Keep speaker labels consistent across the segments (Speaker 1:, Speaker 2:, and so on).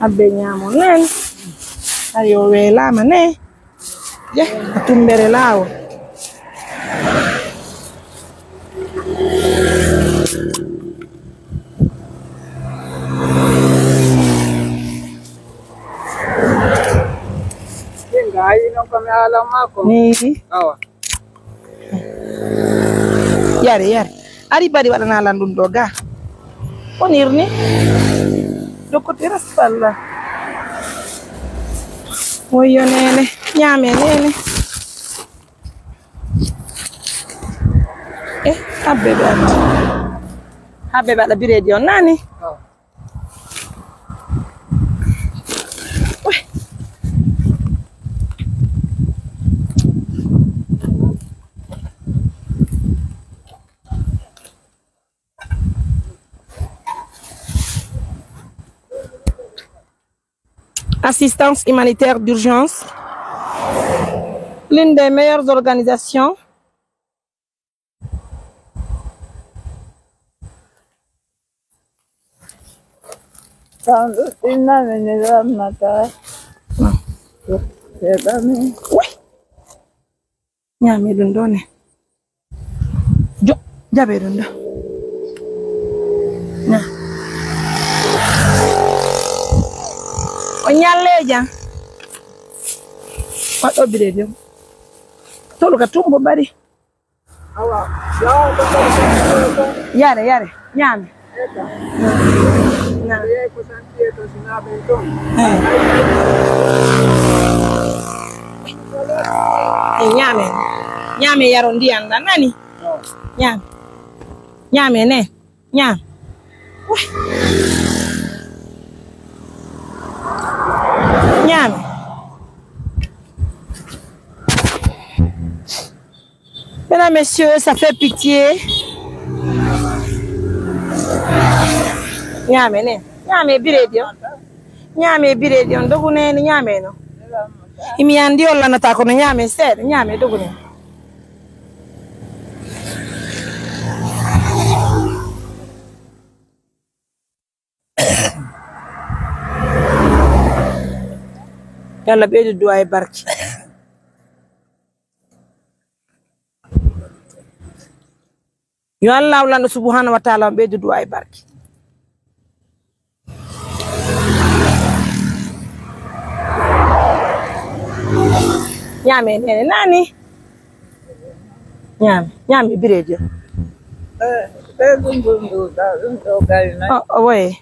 Speaker 1: abbeñamo nen ayo welama ne je tumbere lawo ni yare ari bari wadana landun doga onirni dokoti raspalla moyo nene nyame nene habbe bada biredi on nani Assistance humanitaire d'urgence, l'une des meilleures organisations nyame dundone jo jabe dunda na Onyaleja wato biredi tolu ka tumbo bari awa yare nyame na ko santie to sinabe to nyame yaro ndianda nani nyame ne nyame Nyame. Mesdames, messieurs, ça fait pitié. Nyame ne. Nyame biredi. Nyame biredi. Ndogune ni nyame no. Imi andi olla na tako no nyame sed. Nyame dogune. Yalla be du ay barki yo Allah wala subhanahu wa ta'ala be du ay barki nyame nene nani nyame birejo oh ouais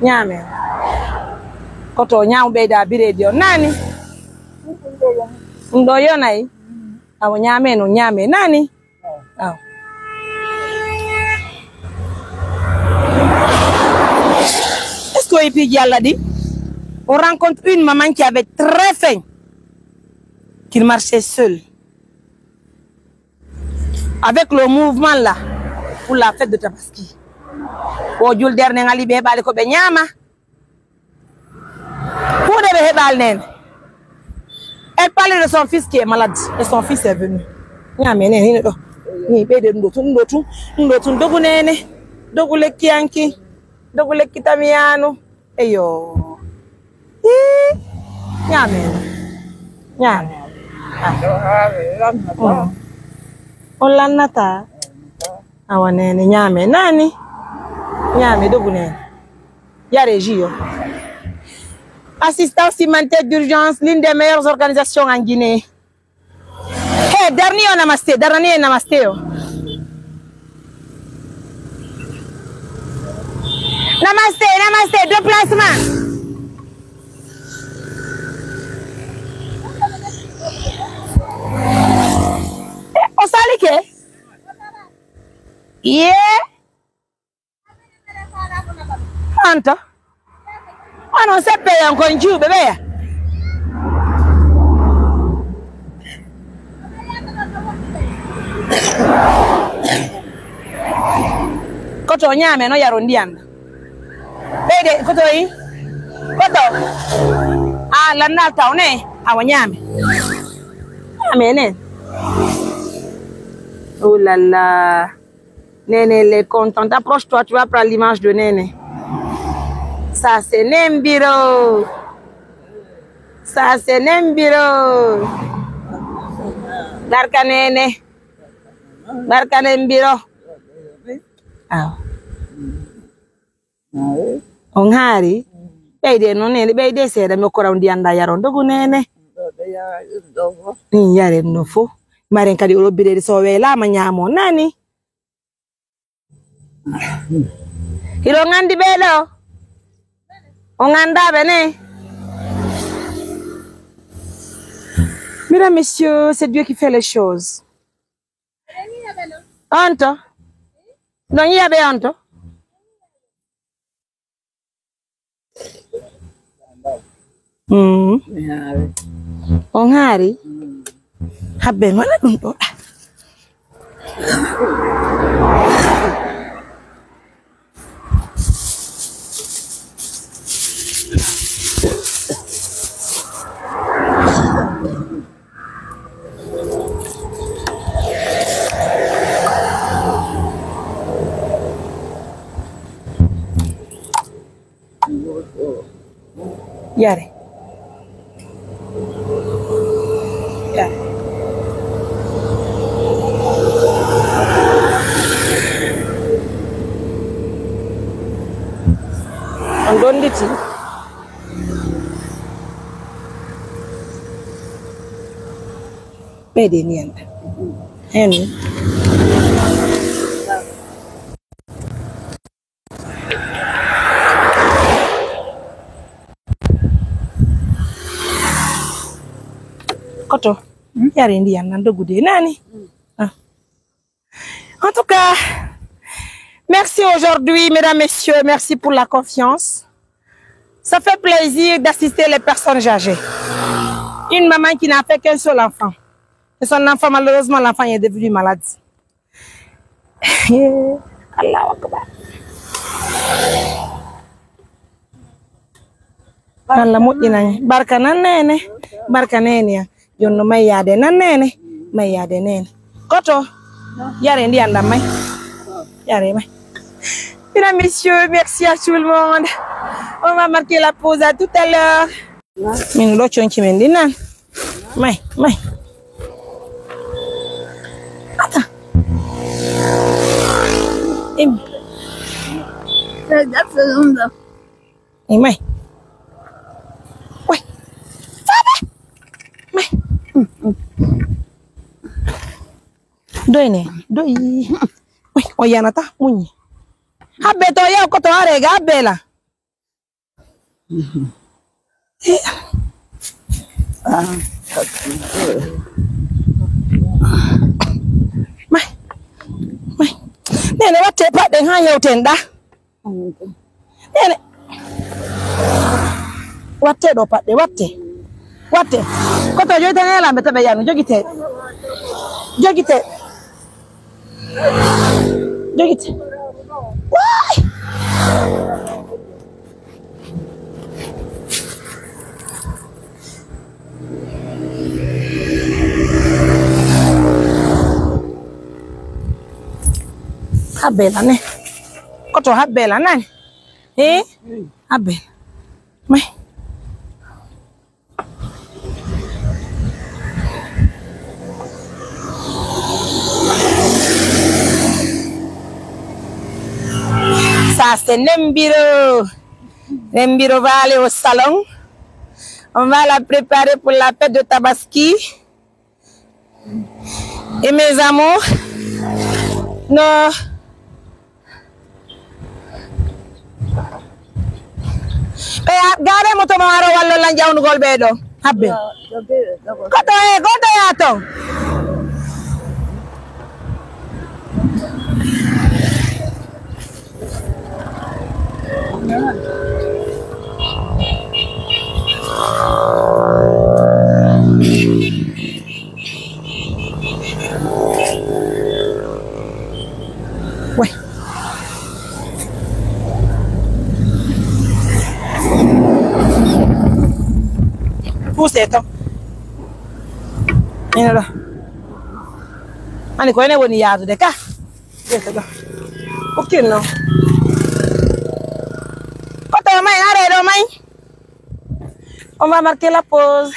Speaker 1: nyame koto nyaaw beeda biredi on nani ndo yonay aw nyame no nyame nani aw est-ce que ipi yalla di on rencontre une maman qui avait très faim qui marchait seule avec le mouvement là pour la fête de Tabaski. O jul derne ngali be bale ko be nyama pour de hebal nen elle parlait de son fils qui est malade et son fils est venu nyame nen ni do ni be de ndotu dogu nene dogu lekki anki dogu lekki tamiyano eyo nyame olanata awanene nyame nani nyame dogune ya régie assistance humanitaire d'urgence, l'une des meilleures organisations en Guinée. Hey, dernier namaste namaste déplacement. O salike yeah anta ano sepe yanko nju bebe ya koto nyame no yaro ndianda bede koto yi koto la nata one awanyame nyame ne Oh là là. Néné, elle est contente. Approche-toi, tu vas prendre l'image de Néné. Ça, c'est Nembiro. Ça, c'est Nembiro. Barka Néné. Barka Nembiro. Ah. On hari. Beide no Néné, beide sere me kora undi anda yaron dogu Néné. Ni yare no fo. Maren kadi olo bidede so wela ma nyamo nani. Hiro ngandi bedo. On anda bene. Mesdames, messieurs, c'est Dieu qui fait les choses. Anto? Non, il y avait Anto. On hari. Habbe wala dum do. Yare. Yare. On donne des petits. Mais des niens. Henry. Koto. Yare ndian nando goudé nani. En tout cas, merci aujourd'hui, mesdames, messieurs. Merci pour la confiance. Ça fait plaisir d'assister les personnes âgées. Une maman qui n'a fait qu'un seul enfant. Et son enfant, malheureusement, l'enfant est devenu malade. Allah Akbar. Allah mo'inani. Barka nanene. Barka nene. Jonno may yade nanene. May yade nene. Koto. Yare ndi anda may. Yare may. Mesdames, messieurs, merci à tout le monde. On va marquer la pause à tout à l'heure. Min lo chonchi mendi nan. May. Attends. May. Ouais. May. Doine. Doi. Oui, oyanata munyi. Habeto ya koto arega abela. Mai. Nene wate pa den ha yotenda. Nene. Wate do pa de wate. Koto joite ngela mbete be yanu jogite. Jogite. Why? Habela ne. Koto habela nani? Habela. Mai. Ça c'est Nembiro. Nembiro va aller au salon. On va la préparer pour la fête de Tabaski. Et mes amours, non. Gare moto maro wallo la jawnu gol bedo. Habbe. Goto ya to. Ouais. Où c'est toi? Viens là. Ani ko ene woni yaadu de ka. Ok non. Oto may arrêt do may. On va marquer la pause.